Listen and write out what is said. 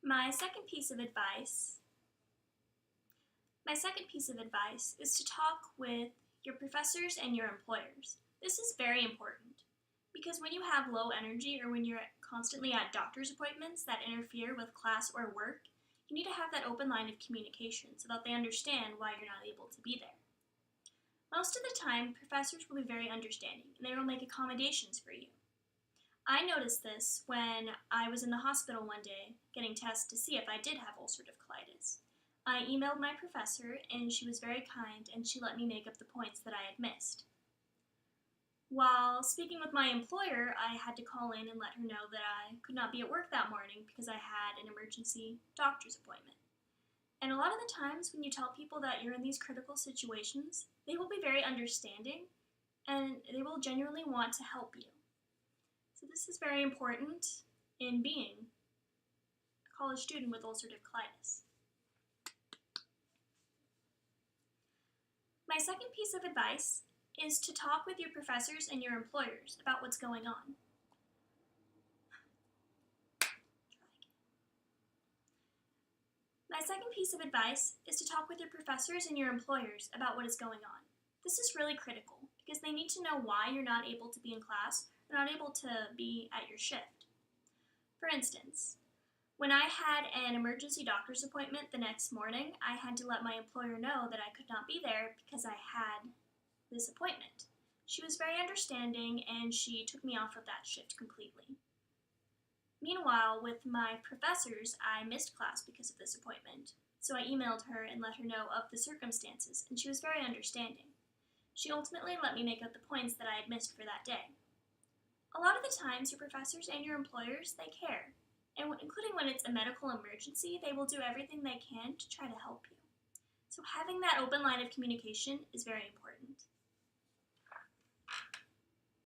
My second piece of advice My second piece of advice is to talk with your professors and your employers. This is very important because when you have low energy or when you're constantly at doctor's appointments that interfere with class or work, you need to have that open line of communication so that they understand why you're not able to be there. Most of the time, professors will be very understanding and they will make accommodations for you. I noticed this when I was in the hospital one day getting tests to see if I did have ulcerative colitis. I emailed my professor and she was very kind and she let me make up the points that I had missed. While speaking with my employer, I had to call in and let her know that I could not be at work that morning because I had an emergency doctor's appointment. And a lot of the times when you tell people that you're in these critical situations, they will be very understanding and they will genuinely want to help you. So this is very important in being a college student with ulcerative colitis. My second piece of advice is to talk with your professors and your employers about what's going on. My second piece of advice is to talk with your professors and your employers about what is going on. This is really critical because they need to know why you're not able to be in class or not able to be at your shift. For instance, when I had an emergency doctor's appointment the next morning, I had to let my employer know that I could not be there because I had this appointment. She was very understanding and she took me off of that shift completely. Meanwhile, with my professors, I missed class because of this appointment, so I emailed her and let her know of the circumstances, and she was very understanding. She ultimately let me make up the points that I had missed for that day. A lot of the times, your professors and your employers, they care, and including when it's a medical emergency, they will do everything they can to try to help you. So having that open line of communication is very important.